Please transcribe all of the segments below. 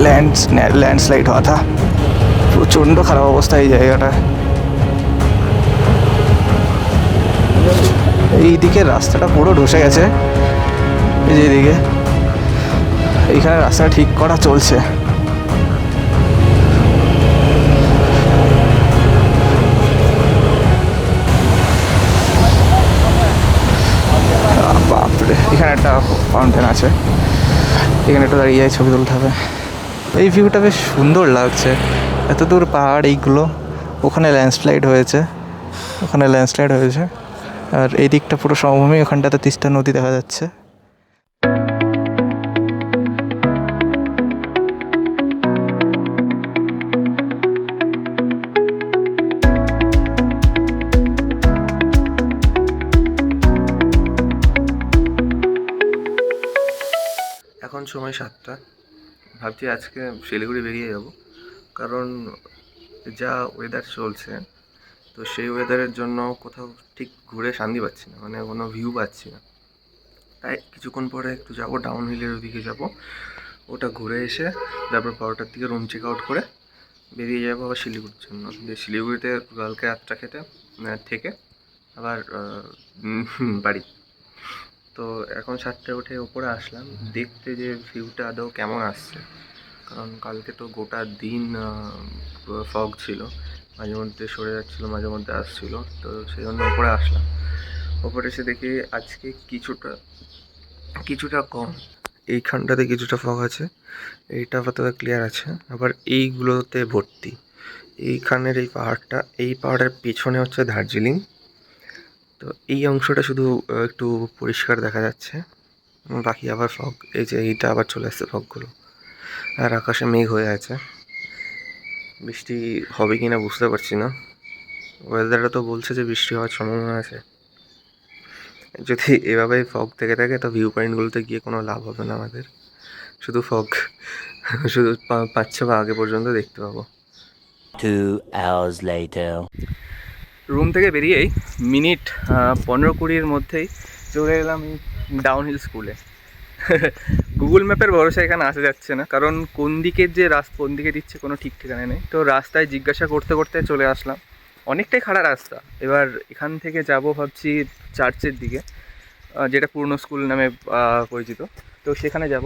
Landslide হওয়া থা। প্রচণ্ড খারাপ অবস্থা এই জায়গাটা। এই দিকে রাস্তাটা পুরো ধসে গেছে, এই যে এদিকে এইখানে রাস্তা ঠিক করা চলছে। বাপরে, এখানে একটা ফাউন্টেন আছে, এখানে একটু দাঁড়িয়ে ছবি তুলতে হবে। এই ভিউটা বেশ সুন্দর লাগছে, এত দূর পাহাড় এইগুলো। ওখানে ল্যান্ডস্লাইড হয়েছে, আর এই দিকটা পুরো সমভূমি, ওখানটাতে তিস্তা নদী দেখা যাচ্ছে। এখন সময় 7টা। ভাবছি আজকে শিলিগুড়ি বেরিয়ে যাব, কারণ যা ওয়েদার চলছে, তো সেই ওয়েদারের জন্য কোথাও ঠিক ঘুরে শান্তি পাচ্ছি না, মানে কোনো ভিউ পাচ্ছি না। তাই কিছুক্ষণ পরে একটু যাবো ডাউন হিলের ওদিকে যাবো, ওটা ঘুরে এসে তারপর 12টার দিকে রুম চেক আউট করে বেরিয়ে যাবো আবার শিলিগুড়ির জন্য। যে শিলিগুড়িতে কালকে রাতটা থেকে আবার বাড়ি। তো এখন 7টায় উঠে ওপরে আসলাম দেখতে যে ভিউটা আদৌ কেমন আসছে, কারণ কালকে তো গোটা দিন ফগ ছিল, মাঝে মধ্যে সরে যাচ্ছিলো, মাঝে মধ্যে আসছিলো। তো সেই জন্য ওপরে আসলাম। ওপরে এসে দেখি আজকে কিছুটা কম, এইখানটাতে কিছুটা ফগ আছে, এইটা আপাতত ক্লিয়ার আছে, আবার এইগুলোতে ভর্তি। এইখানের এই পাহাড়ের পেছনে হচ্ছে দার্জিলিং। তো এই অংশটা শুধু একটু পরিষ্কার দেখা যাচ্ছে, বাকি আবার ফগ। এই যে এইটা আবার চলে আসছে ফগগুলো, আর আকাশে মেঘ হয়ে আছে। বৃষ্টি হবে কি না বুঝতে পারছি না, ওয়েদারটা তো বলছে যে বৃষ্টি হওয়ার সম্ভাবনা আছে। যদি এভাবে ফগ থেকে থাকে তো ভিউ পয়েন্টগুলোতে গিয়ে কোনো লাভ হবে না আমাদের, শুধু ফগ, শুধু 5-6 বা আগে পর্যন্ত দেখতে পাবো। 2 hours later. রুম থেকে বেরিয়েই মিনিট 15-20-এর মধ্যেই চলে এলাম ডাউন হিল স্কুলে। গুগল ম্যাপের ভরসা এখানে আসা যাচ্ছে না, কারণ কোন দিকে দিচ্ছে কোনো ঠিক ঠিকানা নেই। তো রাস্তায় জিজ্ঞাসা করতে করতে চলে আসলাম, অনেকটাই খারাপ রাস্তা। এবার এখান থেকে যাব ভাবছি চার্চের দিকে, যেটা পুরনো স্কুল নামে পরিচিত। তো সেখানে যাব।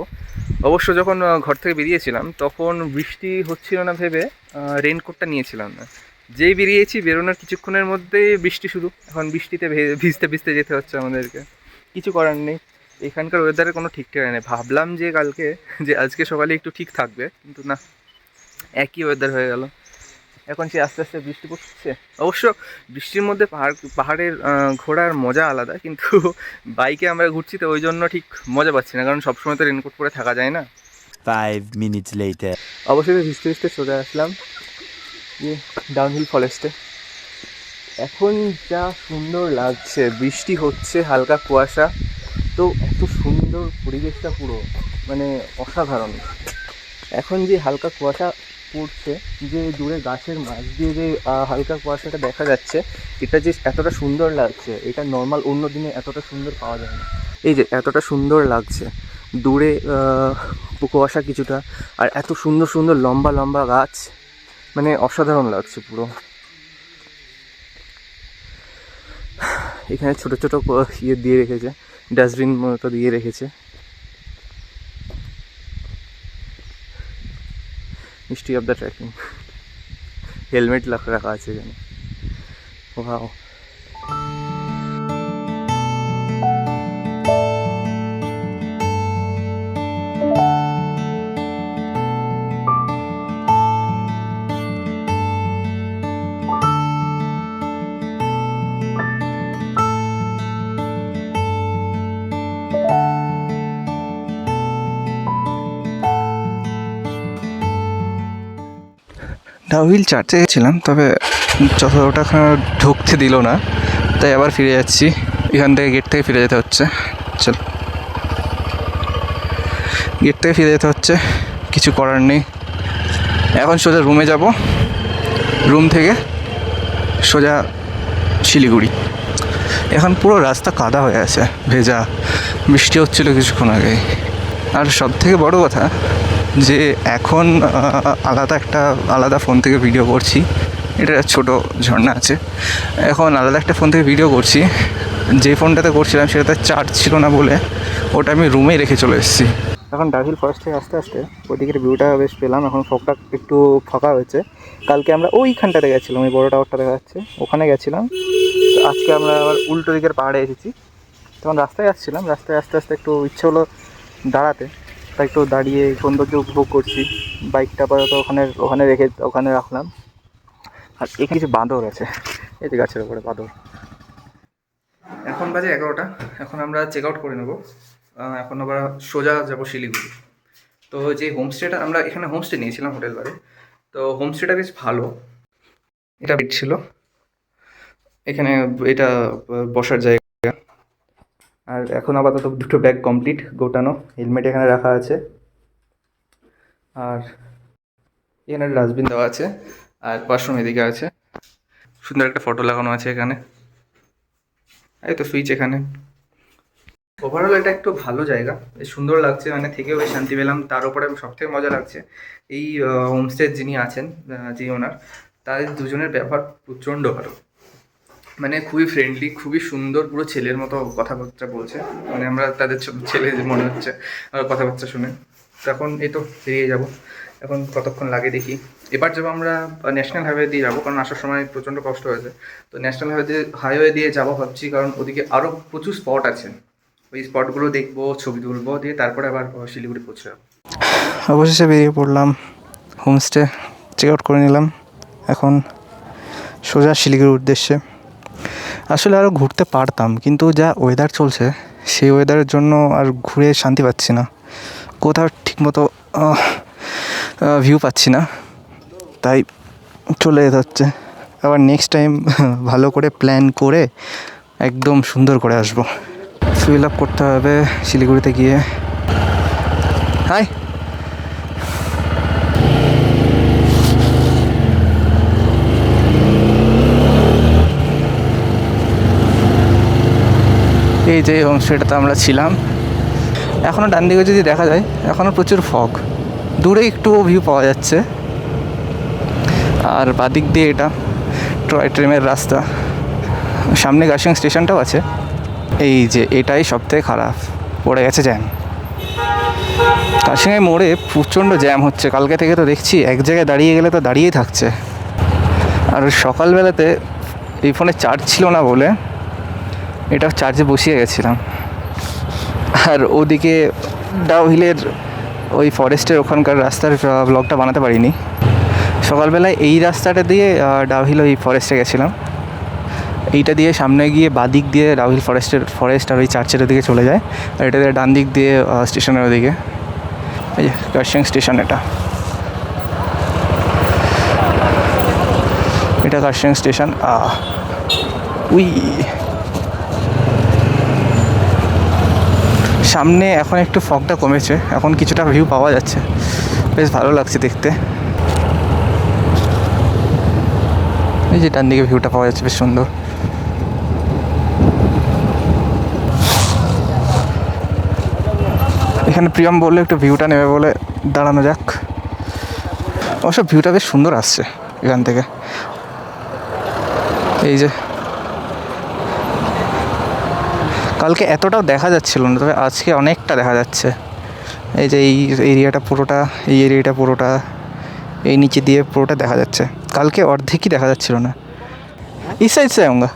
অবশ্য যখন ঘর থেকে বেরিয়েছিলাম তখন বৃষ্টি হচ্ছিল না ভেবে রেনকোটটা নিয়েছিলাম না। যেই বেরোনোর কিছুক্ষণের মধ্যেই বৃষ্টি শুরু। এখন বৃষ্টিতে ভিজতে ভিজতে যেতে হচ্ছে আমাদেরকে, কিছু করার নেই। এখানকার ওয়েদারের কোনো ঠিক ঠিকানা নেই। ভাবলাম যে আজকে সকালে একটু ঠিক থাকবে, কিন্তু না, একই ওয়েদার হয়ে গেল। এখন সে আস্তে আস্তে বৃষ্টি পড়ছে। অবশ্য বৃষ্টির মধ্যে পাহাড়ের ঘোরার মজা আলাদা, কিন্তু বাইকে আমরা ঘুরছি তো ওই জন্য ঠিক মজা পাচ্ছি না, কারণ সবসময় তো রেনকোট পরে থাকা যায় না। 5 minutes later. অবশ্যই ভিজতে ভিজতে চলে আসলাম ডাউনহিল ফরেস্টে। এখন যা সুন্দর লাগছে, বৃষ্টি হচ্ছে, হালকা কুয়াশা, তো এত সুন্দর পরিবেশটা পুরো, মানে অসাধারণ। এখন যে হালকা কুয়াশা পড়ছে, যে দূরে গাছের মাঝ দিয়ে যে হালকা কুয়াশাটা দেখা যাচ্ছে, এটা যে এতটা সুন্দর লাগছে, এটা নর্মাল অন্য দিনে এতটা সুন্দর পাওয়া যায় না। এই যে এতটা সুন্দর লাগছে, দূরে কুয়াশা কিছুটা, আর এত সুন্দর সুন্দর লম্বা লম্বা গাছ, মানে অসাধারণ লাগছে পুরো। এখানে ছোট ছোট দিয়ে রেখেছে, ডাস্টবিন মতো দিয়ে রেখেছে। History of the trekking, helmet রাখা আছে এখানে। ওয়াও, ডাউহিল চার্চে গেছিলাম, তবে যতটা ঢুকতে দিল না, তাই আবার ফিরে যাচ্ছি। এখান থেকে গেট থেকে ফিরে যেতে হচ্ছে। চল, গেট থেকে ফিরে যেতে হচ্ছে, কিছু করার নেই। এখন সোজা রুমে যাব, রুম থেকে সোজা শিলিগুড়ি। এখন পুরো রাস্তা কাদা হয়ে আছে, ভেজা, বৃষ্টি হচ্ছিলো কিছুক্ষণ আগে। আর সব থেকে বড় কথা, যে এখন আলাদা ফোন থেকে ভিডিও করছি। এটা ছোট ঝর্ণা আছে। এখন আলাদা একটা ফোন থেকে ভিডিও করছি। যে ফোনটাতে করছিলাম সেটাতে চার্জ ছিল না বলে ওটা আমি রুমে রেখে চলে এসেছি। এখন ডাভিল ফরেস্ট থেকে আস্তে আস্তে ওইদিকের ভিউটা বেশ পেলাম। এখন ফগটা একটু ফাঁকা হয়েছে। কালকে আমরা ওইখানটাতে গেছিলাম, ওই বড় টাওয়ারটা দেখা যাচ্ছে, ওখানে গেছিলাম। তো আজকে আমরা আবার উল্টো দিকের পাহাড়ে এসেছি। তখন রাস্তায় আসছিলাম, রাস্তায় আস্তে আস্তে একটু ইচ্ছে হলো দাঁড়াতে, তাই একটু দাঁড়িয়ে সৌন্দর্য উপভোগ করছি। বাইকটা আপাতত ওখানে রাখলাম। আর এখানে কিছু বাঁদর আছে, এই যে গাছের উপরে বাঁদর। এখন বাজে 11টা। এখন আমরা চেক আউট করে নেবো। এখন আবার সোজা যাবো শিলিগুড়ি। তো যে হোমস্টেটা আমরা এখানে হোমস্টে নিয়েছিলাম হোটেল বারে, তো হোমস্টেটা বেশ ভালো। এটা বেড ছিল, এখানে এটা বসার জায়গা। আর এখন আপাতত দুটো ব্যাগ কমপ্লিট গোটানো, হেলমেট এখানে রাখা আছে, আর এখানে ডাস্টবিন দেওয়া আছে, আর ওয়াশরুম এদিকে আছে। সুন্দর একটা ফটো লাগানো আছে এখানে, এই তো সুইচ এখানে। ওভারঅল এটা একটু ভালো জায়গা, বেশ সুন্দর লাগছে, মানে থেকেও বেশ শান্তি পেলাম। তার উপরে সবথেকে মজা লাগছে এই হোমস্টের যিনি আছেন, যে ওনার, তাদের দুজনের ব্যবহার প্রচণ্ড ভালো। মানে খুবই ফ্রেন্ডলি, খুবই সুন্দর, পুরো ছেলের মতো কথাবার্তা বলছে। মানে আমরা তাদের ছেলে মনে হচ্ছে কথাবার্তা শুনে। তো এখন এই তো বেরিয়ে যাব। এখন কতক্ষণ লাগে দেখি। এবার যাবো আমরা ন্যাশনাল হাইওয়ে দিয়ে যাবো, কারণ আসার সময় প্রচণ্ড কষ্ট হয়েছে। তো ন্যাশনাল হাইওয়ে দিয়ে যাবো ভাবছি, কারণ ওদিকে আরও প্রচুর স্পট আছে। ওই স্পটগুলো দেখবো, ছবি তুলবো, দিয়ে তারপরে আবার শিলিগুড়ি পৌঁছে যাবো। অবশেষে বেরিয়ে পড়লাম, হোমস্টে চেক আউট করে নিলাম। এখন সোজা শিলিগুড়ির উদ্দেশ্যে। আসলে আরও ঘুরতে পারতাম, কিন্তু যা ওয়েদার চলছে সেই ওয়েদারের জন্য আর ঘুরে শান্তি পাচ্ছি না, কোথাও ঠিকমতো ভিউ পাচ্ছি না, তাই চলে যেতে হচ্ছে। আবার নেক্সট টাইম ভালো করে প্ল্যান করে একদম সুন্দর করে আসবো। ফিল আপ করতে হবে শিলিগুড়িতে গিয়ে। হাই, এই যে হোমস্টেটাতে আমরা ছিলাম, এখনও ডান দিকে যদি দেখা যায় এখনও প্রচুর ফগ, দূরে একটু ভিউ পাওয়া যাচ্ছে। আর বাদিক দিয়ে এটা টয় ট্রেনের রাস্তা, সামনে গার্সিয়াং স্টেশনটাও আছে। এই যে এটাই সবথেকে খারাপ, পড়ে গেছে জ্যাম। গার্সিয়াংয়ের মোড়ে প্রচণ্ড জ্যাম হচ্ছে, কালকে থেকে তো দেখছি এক জায়গায় দাঁড়িয়ে গেলে তো দাঁড়িয়েই থাকছে। আর সকালবেলাতে এই ফোনে চার্জ ছিল না বলে এটা চার্জে বসিয়ে গেছিলাম। আর ওদিকে ডাউহিলের ওই ফরেস্টের ওখানকার রাস্তার ব্লগটা বানাতে পারিনি। সকালবেলায় এই রাস্তাটা দিয়ে ডাউহিল ওই ফরেস্টে গেছিলাম, এইটা দিয়ে সামনে গিয়ে বাদিক দিয়ে ডাউহিল ফরেস্ট আর ওই চার্চের ওদিকে চলে যায়। আর এটা দিয়ে ডান দিক দিয়ে স্টেশনের ওদিকে, এই যে গার্সিয়াং স্টেশন, এটা গার্সিয়াং স্টেশন। উই সামনে এখন একটু ফগটা কমেছে, এখন কিছুটা ভিউ পাওয়া যাচ্ছে, বেশ ভালো লাগছে দেখতে। এই যে ডান দিকে ভিউটা পাওয়া যাচ্ছে, বেশ সুন্দর। এখানে প্রিয়ম বললে একটু ভিউটা নেবে বলে দাঁড়ানো যাক। অবশ্য ভিউটা বেশ সুন্দর আসছে এখান থেকে। এই যে কালকে এতটাও দেখা যাচ্ছিল না, তবে আজকে অনেকটা দেখা যাচ্ছে। এই যে এই এরিয়াটা পুরোটা, এই নিচে দিয়ে পুরোটা দেখা যাচ্ছে। কালকে অর্ধেকই দেখা যাচ্ছিল না। ইস সাইড সে আউঙ্গা।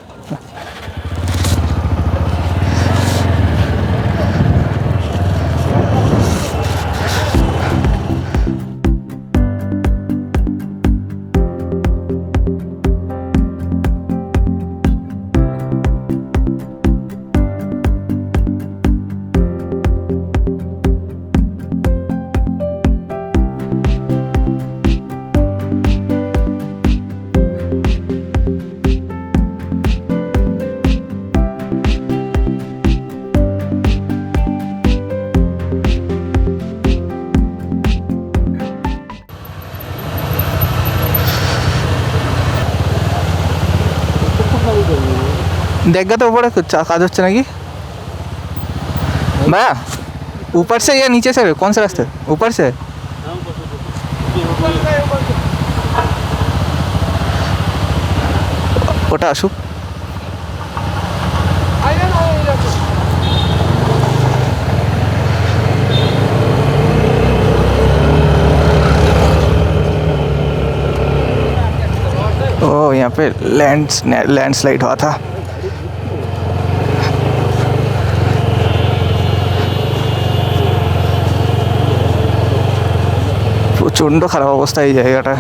देख तो ऊपर काज होच्छे नाकि भैया ऊपर से या नीचे से कौन सा रास्ता है ऊपर से ওটা আসুক। ओ यहाँ पे लैंडस्लाइड हुआ था। প্রচণ্ড খারাপ অবস্থা এই জায়গাটা।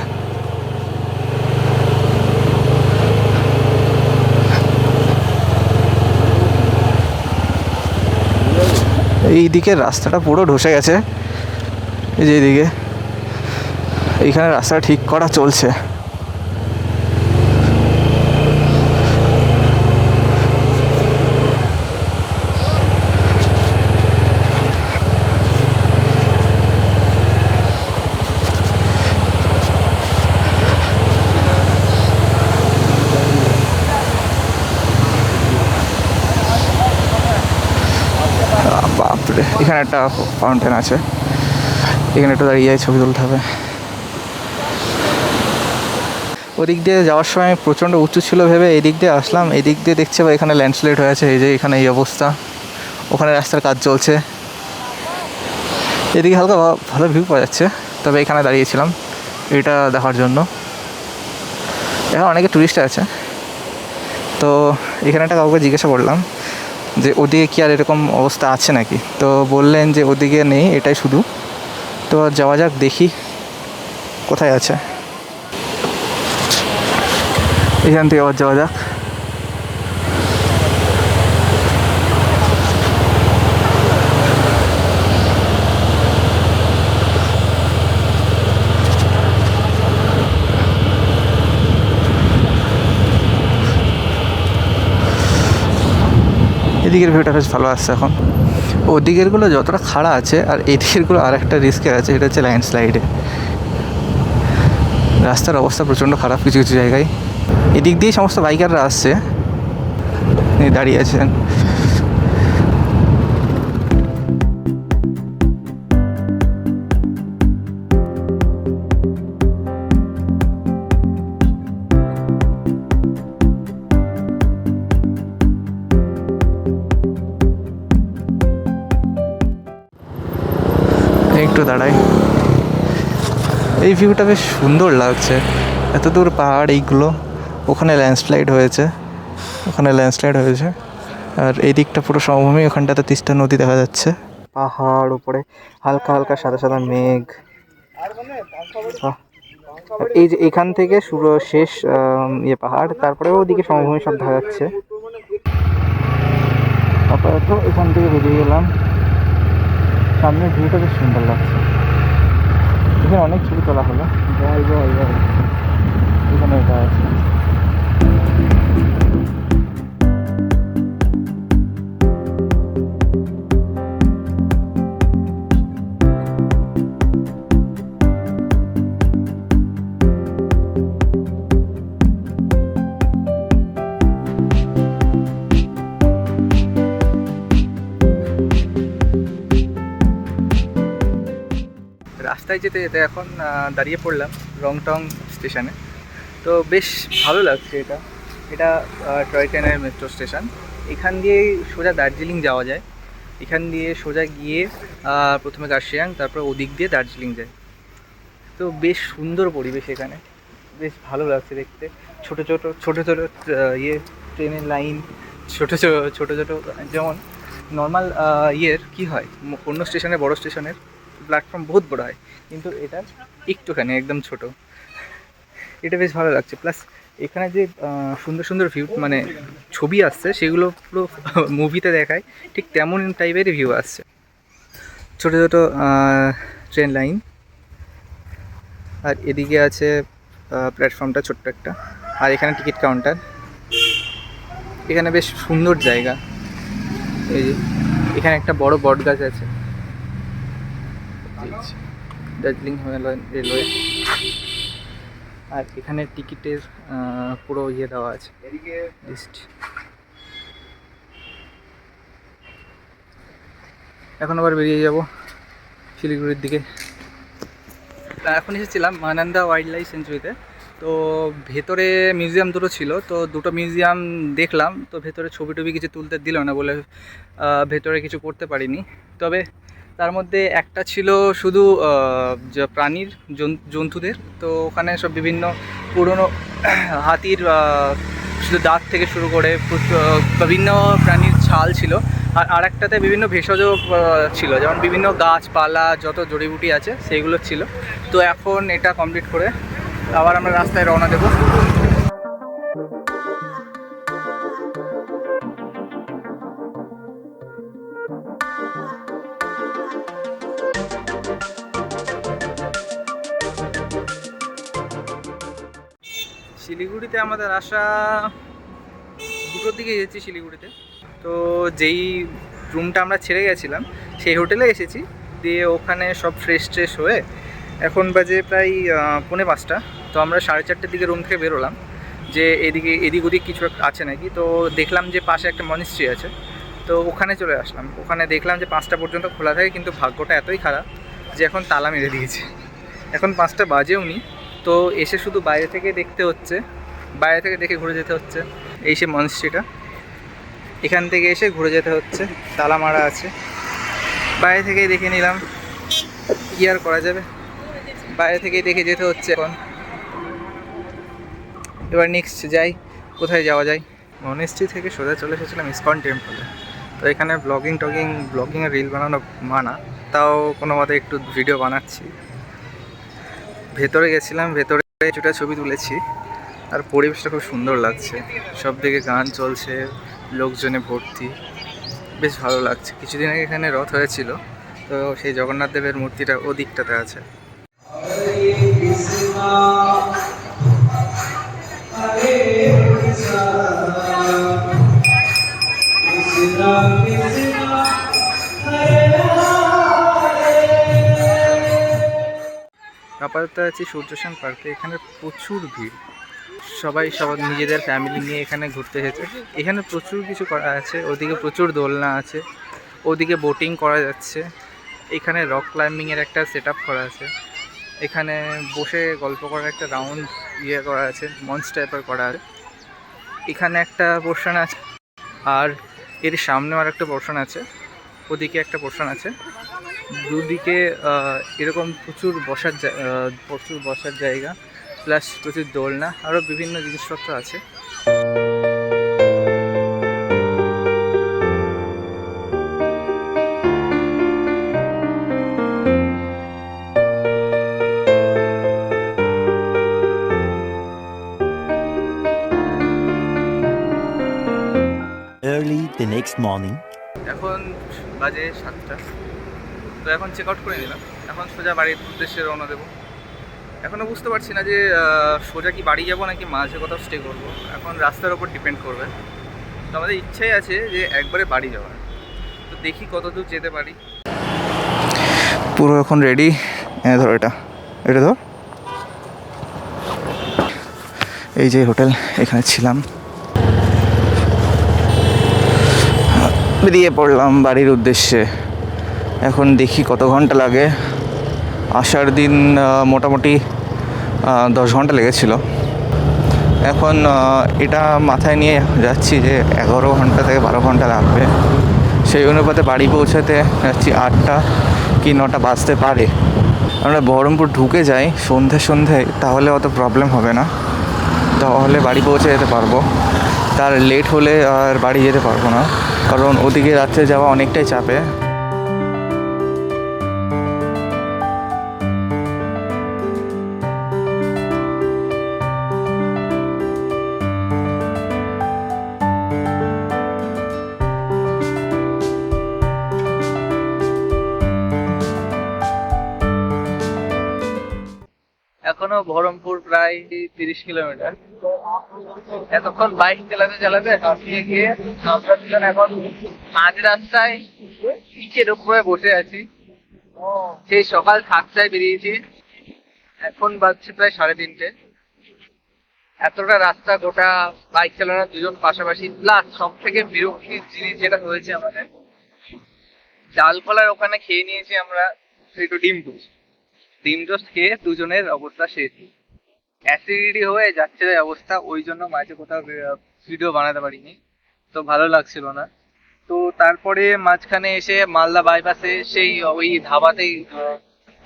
এই দিকের রাস্তাটা পুরো ধসে গেছে, এই যে এইদিকে এইখানে রাস্তা ঠিক করা চলছে। বাপরে, এখানে একটা ফাউন্টেন আছে, এখানে একটু দাঁড়িয়ে ছবি তুলতে হবে। ওদিক দিয়ে যাওয়ার সময় প্রচণ্ড উঁচু ছিল ভেবে এদিক দিয়ে আসলাম, এদিক দিয়ে দেখছে বা এখানে ল্যান্ডস্লাইড হয়ে আছে, এই যে এখানে এই অবস্থা। ওখানে রাস্তার কাজ চলছে, এদিকে হালকা ভালো ভিউ পাওয়া যাচ্ছে। তবে এখানে দাঁড়িয়েছিলাম এটা দেখার জন্য। এখন অনেকে টুরিস্ট আছে, তো এখানে একটা কাউকে জিজ্ঞাসা করলাম যে ওদিকে কি আর এরকম অবস্থা আছে নাকি, তো বললেন যে ওদিকে নেই, এটাই শুধু। তো যাওয়া যাক, দেখি কোথায় আছে। এখান থেকে আবার যাওয়া যাক। এদিকের ভিউটা বেশ ভালো আসছে এখন। ওদিকেরগুলো যতটা খাড়া আছে আর এদিকেরগুলো আর একটা রিস্কের আছে, এটা হচ্ছে ল্যান্ডস্লাইডে। রাস্তার অবস্থা প্রচণ্ড খারাপ কিছু কিছু জায়গায়। এদিক দিয়ে সমস্ত বাইকাররা আসছে, দাঁড়িয়ে আছেন। একটু দাঁড়াই, এই ভিউটা বেশ সুন্দর লাগছে। এত দূর পাহাড়, এইগুলো ওখানে ল্যান্ডস্লাইড হয়েছে, আর এই দিকটা পুরো সমভূমি, ওখানটাতে তিস্তা নদী দেখা যাচ্ছে। পাহাড় উপরে হালকা হালকা সাদা সাদা মেঘ। এই যে এখান থেকে শুরু শেষ পাহাড়, তারপরে ওদিকে সমভূমি সব দেখা যাচ্ছে। আপাতত এখান থেকে বেরিয়ে গেলাম, সামনের ভিউটা বেশ সুন্দর লাগছে। এখানে অনেক ছবি তোলা হলো। এখানে এটা আছে। রাস্তায় যেতে যেতে এখন দাঁড়িয়ে পড়লাম রংটং স্টেশনে। তো বেশ ভালো লাগছে এটা। এটা টয় ট্রেনের মেট্রো স্টেশন। এখান দিয়ে সোজা দার্জিলিং যাওয়া যায়। এখান দিয়ে সোজা গিয়ে প্রথমে কার্শিয়াং, তারপর ওদিক দিয়ে দার্জিলিং যায়। তো বেশ সুন্দর পরিবেশ এখানে, বেশ ভালো লাগছে দেখতে। ছোটো ছোটো ট্রেনের লাইন, ছোটো ছোটো যেমন নর্মাল কী হয় অন্য স্টেশনে, বড় স্টেশনের প্ল্যাটফর্ম বহুত বড় হয়, কিন্তু এটা একটুখানি একদম ছোট। এটা বেশ ভালো লাগছে। প্লাস এখানে যে সুন্দর সুন্দর ভিউ মানে ছবি আসছে, সেগুলো পুরো মুভিতে দেখায় ঠিক তেমন টাইপেরই ভিউ আসছে। ছোটো ছোটো ট্রেন লাইন, আর এদিকে আছে প্ল্যাটফর্মটা ছোট্ট একটা, আর এখানে টিকিট কাউন্টার। এখানে বেশ সুন্দর জায়গা। এই যে এখানে একটা বড় বট গাছ আছে, দার্জিলিং রেলওয়ে। আর এখানে টিকিটের পুরো দেওয়া আছে লিস্ট। এখন আবার বেরিয়ে যাব শিলিগুড়ির দিকে। এখন এসেছিলাম মানান্দা ওয়াইল্ড লাইফ সেঞ্চুরিতে। তো ভেতরে মিউজিয়াম দুটো ছিল, তো দুটো মিউজিয়াম দেখলাম। তো ভেতরে ছবি টবি কিছু তুলতে দিল না বলে ভেতরে কিছু করতে পারিনি। তবে তার মধ্যে একটা ছিল শুধু যে প্রাণীর জন্তুদের। তো ওখানে সব বিভিন্ন পুরনো হাতির শুধু দাঁত থেকে শুরু করে বিভিন্ন প্রাণীর ছাল ছিল। আর আরেকটাতে বিভিন্ন ভেষজ ছিল, যেমন বিভিন্ন গাছপালা যত জড়িবুটি আছে সেইগুলো ছিল। তো এখন এটা কমপ্লিট করে আবার আমরা রাস্তায় রওনা দেবো। শিলিগুড়িতে আমাদের আসা দুটোর দিকে এসেছি শিলিগুড়িতে। তো যেই রুমটা আমরা ছেড়ে গেছিলাম সেই হোটেলে এসেছি, দিয়ে ওখানে সব ফ্রেশ ট্রেশ হয়ে এখন বাজে প্রায় 4:45। তো আমরা 4:30 দিকে রুম থেকে বেরোলাম যে এদিক ওদিক কিছু একটা আছে নাকি। তো দেখলাম যে পাশে একটা মনিস্ট্রি আছে, তো ওখানে চলে আসলাম। ওখানে দেখলাম যে 5টা পর্যন্ত খোলা থাকে, কিন্তু ভাগ্যটা এতই খারাপ যে এখন তালা মেরে দিয়েছে। এখন 5টা বাজেও নি। তো এসে শুধু বাইরে থেকে দেখতে হচ্ছে, বাইরে থেকে দেখে ঘুরে যেতে হচ্ছে। এই সে মনস্ট্রিটা, এখান থেকে এসে ঘুরে যেতে হচ্ছে, তালা মারা আছে। বাইরে থেকেই দেখে নিলাম, কী আর করা যাবে, বাইরে থেকেই দেখে যেতে হচ্ছে। এখন এবার নেক্সট যাই, কোথায় যাওয়া যায়। মনেস্ট্রি থেকে সোজা চলে এসেছিলাম ইসকন টেম্পলে। তো এখানে ব্লগিংয়ের রিল বানানো মানা, তাও কোনো মতে একটু ভিডিও বানাচ্ছি। ভেতরে গেছিলাম, ভেতরে কিছুটা ছবি তুলেছি। আর পরিবেশটা খুব সুন্দর লাগছে, সব দিকে গান চলছে, লোকজনে ভর্তি, বেশ ভালো লাগছে। কিছুদিন আগে এখানে রথ হয়েছিল, তো সেই জগন্নাথ দেবের মূর্তিটা ওদিকটাতে আছে। আপাতত আছি সূর্যসেন পার্কে। এখানে প্রচুর ভিড়, সবাই নিজেদের ফ্যামিলি নিয়ে এখানে ঘুরতে এসেছে। এখানে প্রচুর কিছু করা আছে, ওদিকে প্রচুর দোলনা আছে, ওদিকে বোটিং করা যাচ্ছে। এখানে রক ক্লাইম্বিংয়ের একটা সেট আপ করা আছে, এখানে বসে গল্প করার একটা রাউন্ড করা আছে, মঞ্চ টাইপের করা আছে। এখানে একটা পোর্শন আছে, আর এর সামনেও আর একটা পোর্শন আছে, ওদিকে একটা পোর্শন আছে। দুদিকে এরকম প্রচুর বসার জায়গা, প্লাস প্রচুর দোলনা, আরও বিভিন্ন জিনিসপত্র আছে। Early the next morning. এখন বাজে 7টা। তো এখন চেক আউট করে নিলাম, এখন সোজা বাড়ির উদ্দেশ্যে রওনা দেবো। এখনও বুঝতে পারছি না যে সোজা কি বাড়ি যাব নাকি মাঝে কোথাও স্টে করবো, এখন রাস্তার ওপর ডিপেন্ড করবে। তো আমাদের ইচ্ছাই আছে যে একবারে বাড়ি যাওয়ার, তো দেখি কত দূর যেতে পারি। পুরো এখন রেডি। ধর এটা ধর, এই যে হোটেল, এখানে ছিলাম, বেরিয়ে পড়লাম বাড়ির উদ্দেশ্যে। এখন দেখি কত ঘন্টা লাগে। আসার দিন মোটামুটি 10 ঘন্টা লেগেছিল। এখন এটা মাথায় নিয়ে যাচ্ছি যে 11 ঘন্টা থেকে 12 ঘন্টা লাগবে। সেই অনুপাতে বাড়ি পৌঁছাতে যাচ্ছি 8টা কি 9টা বাজতে পারে। আমরা বহরমপুর ঢুকে যাই সন্ধ্যায়, তাহলে অত প্রবলেম হবে না, তাহলে বাড়ি পৌঁছে যেতে পারবো। তার লেট হলে আর বাড়ি যেতে পারবো না, কারণ ওদিকে রাত্রে যাওয়া অনেকটাই চাপে। এখনো বহরমপুর প্রায় 30 কিলোমিটার। এতক্ষণ বাইক চালাতে হাঁপিয়ে গিয়ে আমরা দুজন এখন মাঝ রাস্তায় নিচের উপরে বসে আছি। সেই সকাল 7টায় বেরিয়েছি, এখন বাজছে প্রায় 3:30। এতটা রাস্তা গোটা বাইক চালানো দুজন পাশাপাশি, প্লাস সব থেকে বিরক্তির জিনিস যেটা হয়েছে আমাদের, ডালখোলার ওখানে খেয়ে নিয়েছি আমরা একটু ডিম পোচ। ডিম টোস্ট খেয়ে দুজনের অবস্থা শেষ, অ্যাসিডিটি হয়ে যাচ্ছে অবস্থা, ওই জন্য মাঝে কোথাও ভিডিও বানাতে পারিনি, তো ভালো লাগছিল না। তো তারপরে মাঝখানে এসে মালদা বাইপাসে সেই ওই ধাবাতেই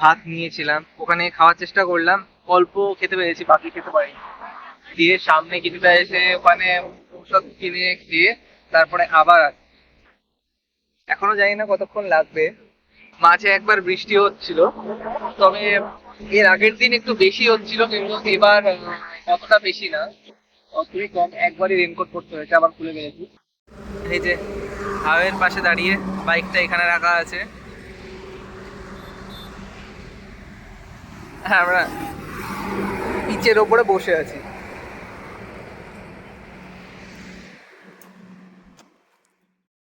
ভাত নিয়েছিলাম, ওখানে খাওয়ার চেষ্টা করলাম, অল্প খেতে পেরেছি, বাকি খেতে পারিনি। দিয়ে সামনে কিছুটা এসে ওখানে ওষুধ কিনে খেয়ে তারপরে আবার আসি। এখনো জানি না কতক্ষণ লাগবে। মাঝে একবার বৃষ্টি হচ্ছিল, তবে এর আগের দিন একটু বেশি হচ্ছিল, কিন্তু এবার অতটা বেশি না, খুবই কম, একবারই রেনকোট পরতে হয়েছে, আবার খুলে ফেলেছি। এই যে হাওয়ের পাশে দাঁড়িয়ে বাইকটা এখানে রাখা আছে, হ্যাঁ আমরা পিচের ওপরে বসে আছি।